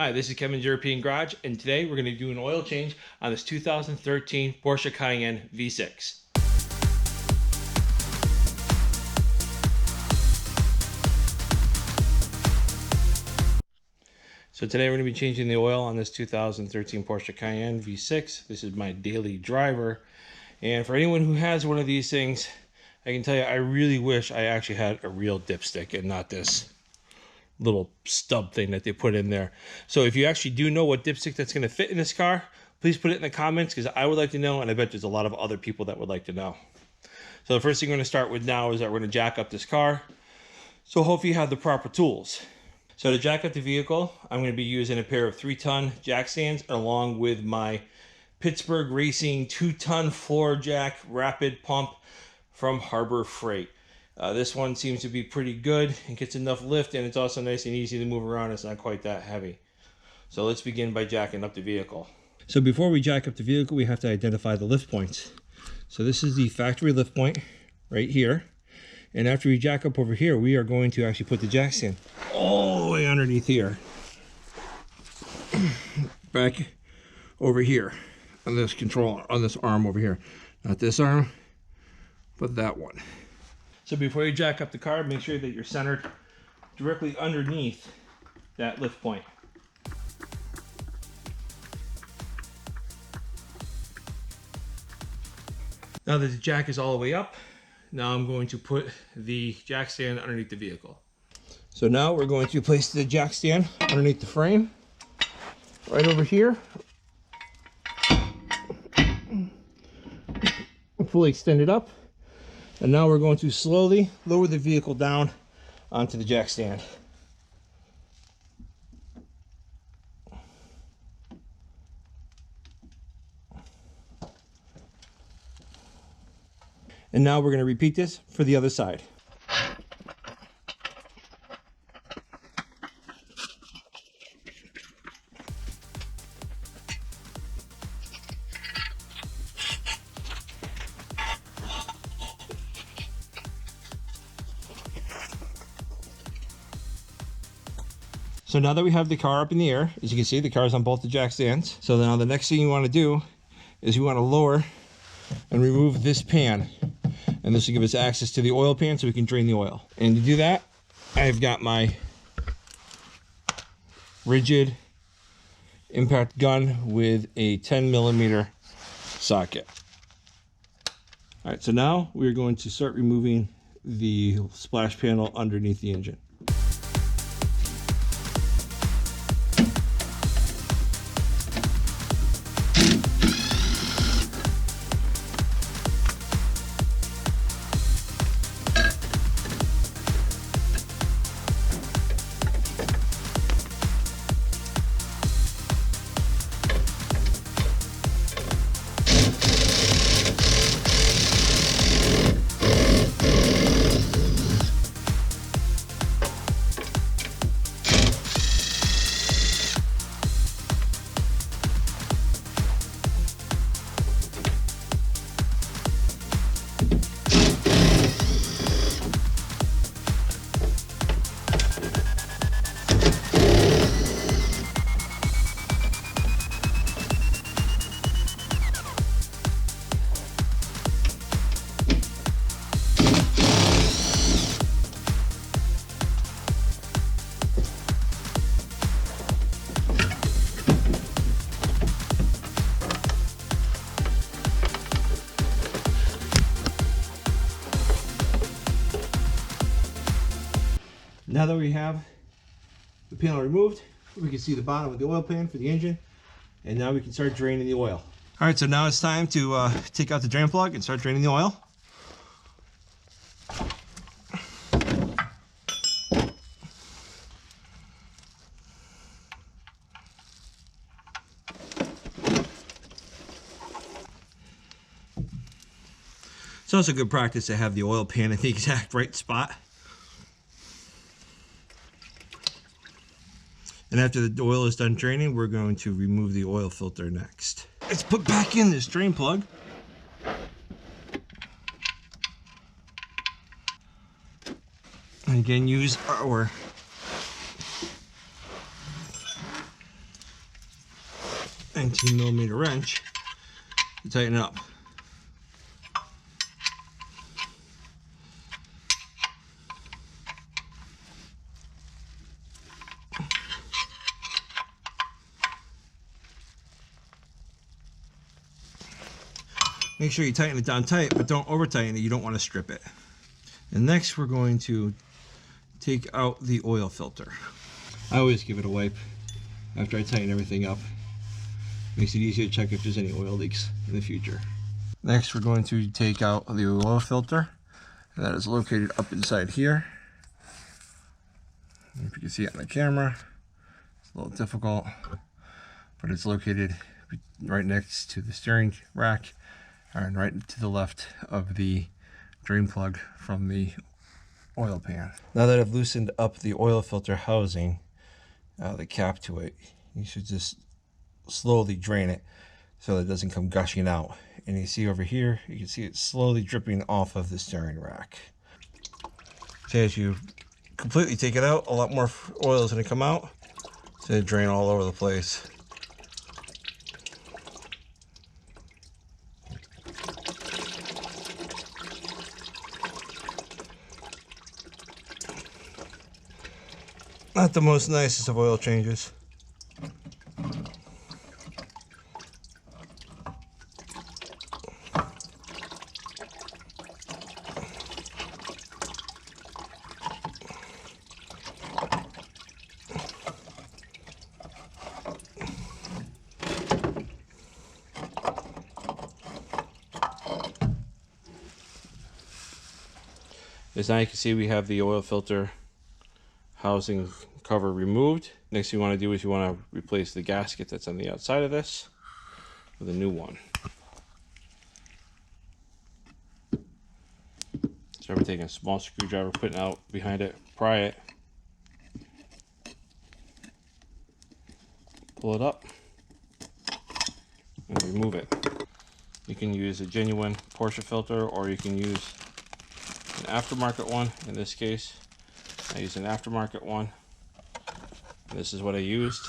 Hi, this is Kevin's European Garage, and today we're going to do an oil change on this 2013 Porsche Cayenne V6. So today we're going to be changing the oil on this 2013 Porsche Cayenne V6. This is my daily driver, and for anyone who has one of these things, I can tell you I really wish I actually had a real dipstick and not this little stub thing that they put in there. So if you actually do know what dipstick that's going to fit in this car, please put it in the comments, because I would like to know, and I bet there's a lot of other people that would like to know. So the first thing we're going to start with now is that we're going to jack up this car. So hopefully you have the proper tools. So to jack up the vehicle, I'm going to be using a pair of 3-ton jack stands along with my Pittsburgh Racing 2-ton floor jack rapid pump from Harbor Freight. This one seems to be pretty good and gets enough lift, and it's also nice and easy to move around. It's not quite that heavy. So let's begin by jacking up the vehicle. So before we jack up the vehicle, we have to identify the lift points. So this is the factory lift point right here. And after we jack up over here, we are going to actually put the jack stand all the way underneath here. Back over here on this control, on this arm over here. Not this arm, but that one. So before you jack up the car, make sure that you're centered directly underneath that lift point. Now that the jack is all the way up, now I'm going to put the jack stand underneath the vehicle. So now we're going to place the jack stand underneath the frame, right over here. Fully extend it up. And now we're going to slowly lower the vehicle down onto the jack stand. And now we're going to repeat this for the other side. So now that we have the car up in the air, as you can see, the car is on both the jack stands. So now the next thing you want to do is you want to lower and remove this pan. And this will give us access to the oil pan so we can drain the oil. And to do that, I've got my rigid impact gun with a 10mm socket. All right, so now we're going to start removing the splash panel underneath the engine. Now that we have the panel removed, we can see the bottom of the oil pan for the engine, and now we can start draining the oil. All right, so now it's time to take out the drain plug and start draining the oil. It's also good practice to have the oil pan in the exact right spot. And after the oil is done draining, we're going to remove the oil filter next. Let's put back in this drain plug. And again, use our 19mm wrench to tighten up. Make sure you tighten it down tight, but don't over tighten it. You don't want to strip it. And next we're going to take out the oil filter. I always give it a wipe after I tighten everything up. Makes it easier to check if there's any oil leaks in the future. Next we're going to take out the oil filter. That is located up inside here. If you can see it on the camera, it's a little difficult, but it's located right next to the steering rack and right to the left of the drain plug from the oil pan. Now that I've loosened up the oil filter housing, the cap to it, you should just slowly drain it so that it doesn't come gushing out. And you see over here, you can see it slowly dripping off of the steering rack. So as you completely take it out, a lot more oil is going to come out. It's going to drain all over the place. Not the most nicest of oil changes. As now you can see, we have the oil filter housing cover removed. Next thing you want to do is you want to replace the gasket that's on the outside of this with a new one. So we're taking a small screwdriver, putting out behind it, pry it, pull it up, and remove it. You can use a genuine Porsche filter, or you can use an aftermarket one. In this case, I use an aftermarket one. This is what I used.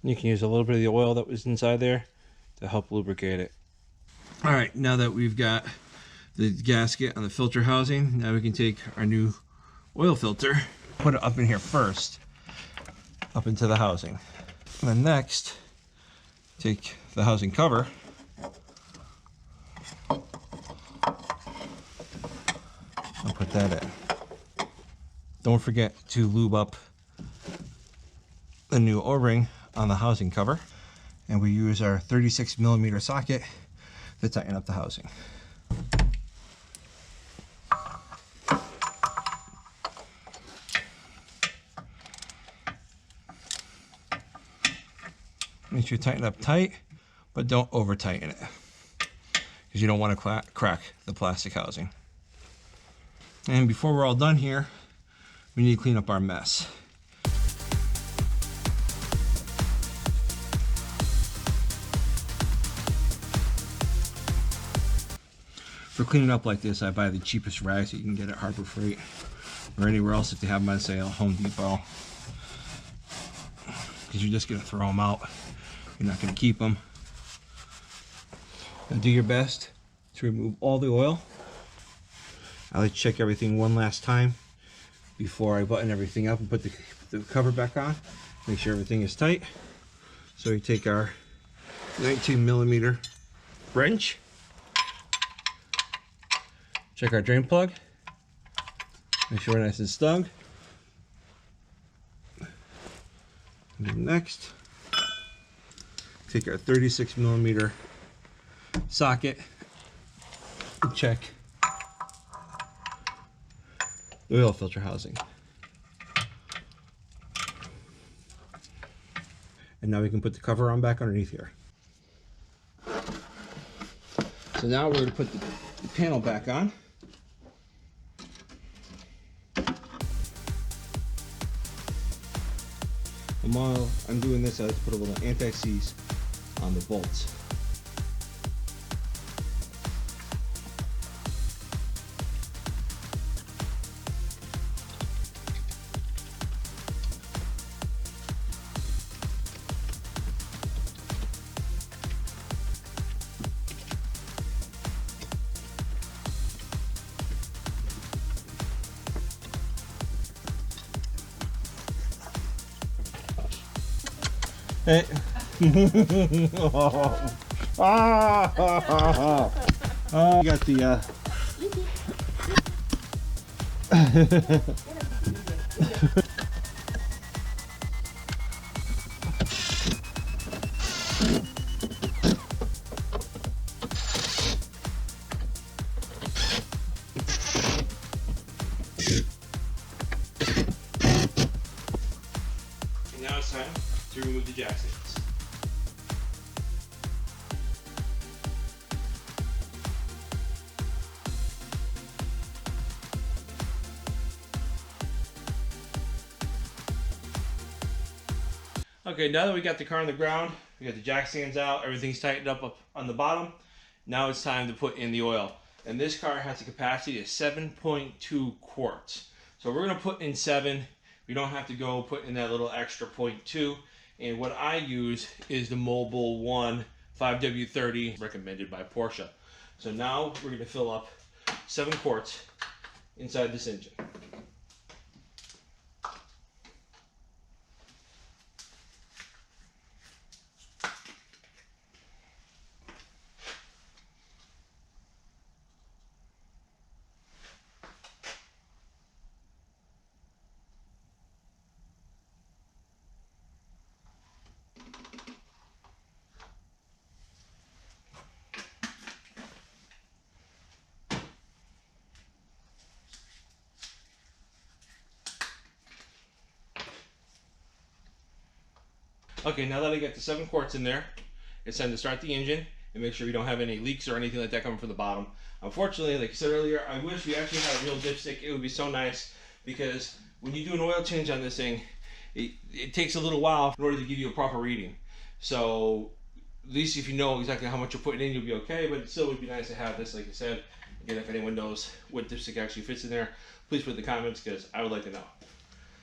You can use a little bit of the oil that was inside there to help lubricate it. All right, now that we've got the gasket on the filter housing, now we can take our new oil filter, put it up in here first, up into the housing. And then next, take the housing cover, and put that in. Don't forget to lube up the new O-ring on the housing cover, and we use our 36mm socket to tighten up the housing. Make sure you tighten up tight, but don't over tighten it, because you don't want to crack the plastic housing. And before we're all done here, we need to clean up our mess. For cleaning up like this, I buy the cheapest rags that you can get at Harbor Freight or anywhere else if they have them on sale, Home Depot. Because you're just going to throw them out. You're not going to keep them. Now do your best to remove all the oil. I like to check everything one last time before I button everything up and put the cover back on. Make sure everything is tight. So we take our 19mm wrench. Check our drain plug. Make sure we're nice and snug. And then next, take our 36mm socket and check the oil filter housing. And now we can put the cover on back underneath here. So now we're going to put the panel back on. while I'm doing this, I like to put a little anti-seize on the bolts. Hey. You got the And now it's time to remove the jack stands. Okay, now that we got the car on the ground, we got the jack stands out, everything's tightened up on the bottom. Now it's time to put in the oil. And this car has a capacity of 7.2 quarts. So we're gonna put in 7. We don't have to go put in that little extra 0.2. And what I use is the Mobil 1 5W30 recommended by Porsche. So now we're gonna fill up 7 quarts inside this engine. Okay, now that I get the 7 quarts in there, it's time to start the engine and make sure we don't have any leaks or anything like that coming from the bottom. Unfortunately, like I said earlier, I wish we actually had a real dipstick. It would be so nice, because when you do an oil change on this thing, it takes a little while in order to give you a proper reading. So at least if you know exactly how much you're putting in, you'll be okay, but it still would be nice to have this, like I said. Again, if anyone knows what dipstick actually fits in there, please put in the comments, because I would like to know.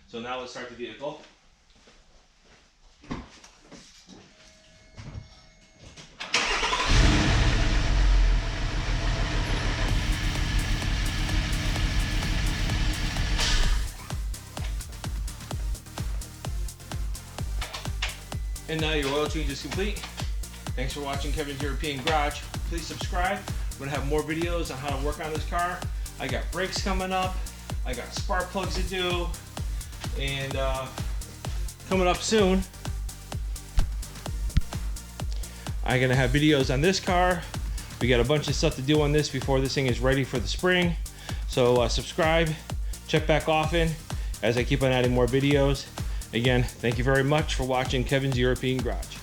So now let's start the vehicle. And now your oil change is complete. Thanks for watching Kevin's European Garage. Please subscribe. We're gonna have more videos on how to work on this car. I got brakes coming up. I got spark plugs to do. And coming up soon, I'm gonna have videos on this car. We got a bunch of stuff to do on this before this thing is ready for the spring. So subscribe, check back often as I keep on adding more videos. Again, thank you very much for watching Kevin's European Garage.